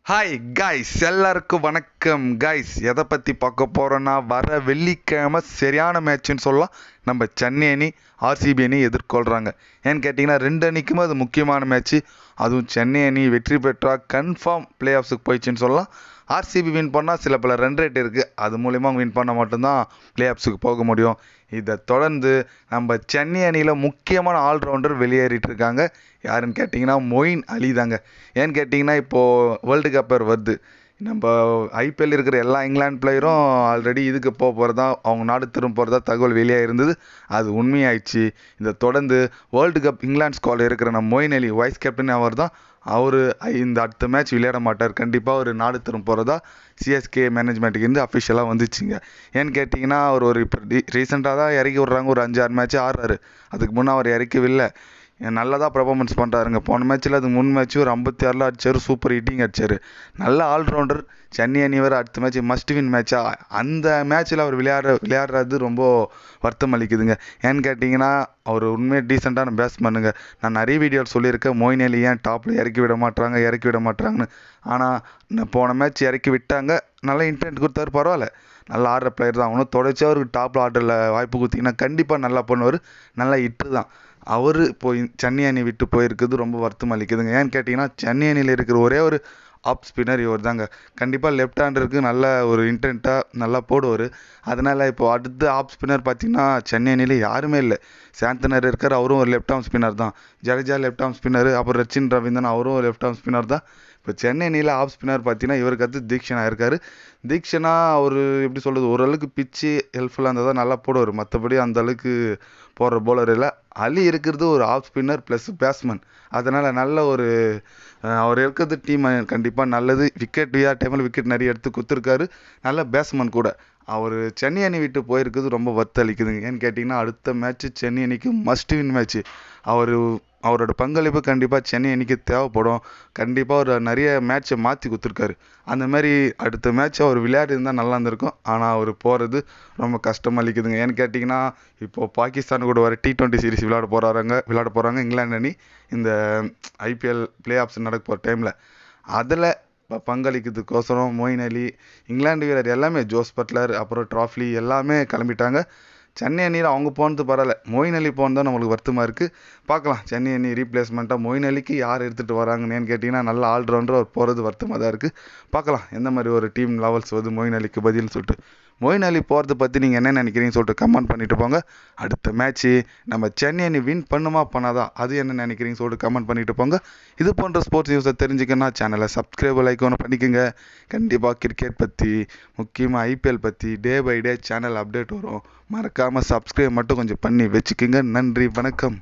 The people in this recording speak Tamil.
ஹாய் காய்ஸ், எல்லாருக்கும் வணக்கம். காய்ஸ், எதை பற்றி பார்க்க போகிறோன்னா, வர வெள்ளிக்கிழமை சரியான மேட்ச்னு சொல்லலாம். நம்ம சென்னை அணி ஆர்சிபி அணி எதிர்கொள்கிறாங்க. ஏன்னு கேட்டிங்கன்னா, ரெண்டு அணிக்குமே அது முக்கியமான மேட்ச்சு. அதுவும் சென்னை அணி வெற்றி பெற்றால் கன்ஃபார்ம் பிளே ஆஃப்ஸுக்கு போயிடுச்சுன்னு சொல்லலாம். ஆர்சிபி வின் பண்ணால் சில பல ரன் ரேட் இருக்குது, அது மூலிமா வின் பண்ணால் மட்டும்தான் பிளே ஆஃப்ஸுக்கு போக முடியும். இதை தொடர்ந்து நம்ம சென்னை அணியில் முக்கியமான ஆல்ரவுண்டர் வெளியேறிட்டு இருக்காங்க. யாருன்னு கேட்டிங்கன்னா மொயின் அலி தாங்க. ஏன்னு கேட்டிங்கன்னா, இப்போது வேர்ல்டு கப்பர் வருது. நம்ம ஐபிஎல் இருக்கிற எல்லா இங்கிலாந்து பிளேயரும் ஆல்ரெடி இதுக்கு போகிறதா, அவங்க நாடு திரும்ப போகிறதா தகவல் வெளியாக இருந்தது. அது உண்மையாயிடுச்சு. இதை தொடர்ந்து வேர்ல்டு கப் இங்கிலாந்து ஸ்குவாடில் இருக்கிற நம்ம மொயின் அலி வைஸ் கேப்டன் அவர் தான். அவர் இந்த அடுத்த மேட்ச் விளையாட மாட்டார். கண்டிப்பாக ஒரு நாடு திரும்ப போகிறதா சிஎஸ்கே மேனேஜ்மெண்ட்டுக்கு இருந்து அஃபிஷியலாக வந்துச்சுங்க. ஏன்னு கேட்டிங்கன்னா, அவர் இப்போ ரீசெண்டாக தான் இறக்கி விட்றாங்க. ஒரு 5-6 மேட்ச்சு ஆடுறாரு. அதுக்கு முன்னே அவர் இறக்கவில்லை. நல்லா தான் பர்ஃபார்மன்ஸ் பண்ணுறாருங்க. போன மேட்ச்சில் அதுக்கு முன் மேட்ச்சு ஒரு 56 அடிச்சார். சூப்பர் ஹிட்டிங் அடிச்சார். நல்ல ஆல்ரவுண்டர். சென்னை அணி வேறு அடுத்த மேட்ச் மஸ்ட் வின் மேட்சா. அந்த மேட்ச்சில் அவர் விளையாடுறது ரொம்ப வருத்தம் அளிக்குதுங்க. ஏன்னு கேட்டிங்கன்னா, அவர் உண்மையாக டீசெண்டான பேட்ஸ்மேனுங்க. நான் நிறைய வீடியோவில் சொல்லியிருக்கேன், மொயின் அலி ஏன் டாப்பில் இறக்கி விட மாட்டாங்கன்னு. ஆனால் போன மேட்ச் இறக்கி விட்டாங்க. நல்ல இன்டென்ட் கொடுத்தாரு, பரவாயில்ல. நல்லா ஆடுற பிளேயர் தான். அவனும் தொடர்ச்சியாக அவருக்கு டாப்பில் ஆர்டரில் வாய்ப்பு கொடுத்தீங்கன்னா கண்டிப்பாக நல்லா பண்ணுவார். நல்லா இட்டு தான். அவர் இப்போ சென்னை அணி விட்டு போயிருக்குது ரொம்ப வருத்தம் அளிக்குதுங்க. ஏன்னு கேட்டிங்கன்னா, சென்னை அணியில் இருக்கிற ஒரே ஒரு ஆப் ஸ்பின்னர் இவர் தாங்க. கண்டிப்பாக லெஃப்ட் ஹேண்டருக்கு நல்ல ஒரு இன்டென்ட்டாக நல்லா போடுவார். அதனால் இப்போ அடுத்த ஆப் ஸ்பின்னர் பார்த்திங்கன்னா சென்னை அணியில் யாருமே இல்லை. சாந்தனர் இருக்கார், அவரும் ஒரு லெஃப்ட் ஆர்ம் ஸ்பின்னர் தான். Jadeja left arm spinner. அப்புறம் ரச்சின் ரவீந்திரன், அவரும் ஒரு லெஃப்ட் ஆர்ம் ஸ்பின்னர் தான். இப்போ சென்னை அணியில் ஆஃப் ஸ்பின்னர் பார்த்தீங்கன்னா இவருக்கு அடுத்து தீக்ஷனா இருக்கார். தீக்ஷனா அவர் எப்படி சொல்கிறது, ஓரளவுக்கு பிச்சு ஹெல்ப்ஃபுல்லாக இருந்தது தான், நல்லா போடுவார். மற்றபடி அந்த அளவுக்கு போடுற போலர் இல்லை. அலி இருக்கிறது ஒரு ஆஃப் ஸ்பின்னர் ப்ளஸ் பேட்ஸ்மேன். அதனால் நல்ல ஒரு அவர் இருக்கிறது டீம் கண்டிப்பாக நல்லது. விக்கெட் டைமில் விக்கெட் நிறைய எடுத்து கொடுத்துருக்காரு. நல்ல பேட்ஸ்மேன் கூட. அவர் சென்னை அணி விட்டு போயிருக்குது ரொம்ப வருத்தளிக்குதுங்க. ஏன்னு கேட்டிங்கன்னா, அடுத்த மேட்ச்சு சென்னை அணிக்கு மஸ்ட் வின் மேட்ச்சு. அவரோட பங்களிப்பு கண்டிப்பாக சென்னை அணிக்கு தேவைப்படும். கண்டிப்பாக அவர் நிறைய மேட்ச்சை மாற்றி கொடுத்துருக்காரு. அந்த மாதிரி அடுத்த மேட்ச் அவர் விளையாடி இருந்தால் நல்லா இருந்திருக்கும். ஆனால் அவர் போகிறது ரொம்ப கஷ்டமாக அளிக்குதுங்க. ஏன்னு கேட்டிங்கன்னா, இப்போது பாகிஸ்தான் கூட வர T20 சீரிஸ் விளையாட போகிறாங்க இங்கிலாந்து அணி. இந்த ஐபிஎல் பிளே ஆஃப்ஸ் நடக்க போகிற டைமில் அதில் பங்களிக்கிறதுக்கோசரம் மொயின் அலி, இங்கிலாந்து வீரர் எல்லாமே, ஜோஸ் பட்லர், அப்புறம் ட்ராஃப்லி எல்லாமே கிளம்பிட்டாங்க. சென்னை அணியில் அவங்க போனது பரவாயில்ல, மொயின் அலி போனது தான் நம்மளுக்கு வருத்தமாக இருக்குது. பார்க்கலாம் சென்னை அணி ரீப்ளேஸ்மெண்ட்டாக மொயின் அலிக்கு யார் எடுத்துகிட்டு வராங்கன்னு கேட்டிங்கன்னா, நல்ல ஆல்ரவுண்டர் அவர் போகிறது வருத்தமாக தான் இருக்குது. பார்க்கலாம் எந்த மாதிரி ஒரு டீம் லெவல்ஸ் வந்து மொயின் அலிக்கு பதில்னு சொல்லிட்டு. மொயின் அலி போகிறத பற்றி நீங்கள் என்ன நினைக்கிறீங்கன்னு சொல்லிட்டு கமெண்ட் பண்ணிட்டு போங்க. அடுத்த மேட்ச்சு நம்ம சென்னை அணி வின் பண்ணுமா பண்ணாதா, அது என்ன நினைக்கிறீங்கன்னு சொல்லிட்டு கமெண்ட் பண்ணிட்டு போங்க. இது போன்ற ஸ்போர்ட்ஸ் நியூஸை தெரிஞ்சுக்கன்னா சேனலை சப்ஸ்கிரைப் லைக் ஒன்று பண்ணிக்கோங்க. கண்டிப்பாக கிரிக்கெட் பற்றி, முக்கியமாக ஐபிஎல் பற்றி day by day channel update வரும். மறக்காமல் சப்ஸ்கிரைப் மட்டும் கொஞ்சம் பண்ணி வச்சுக்கோங்க. நன்றி, வணக்கம்.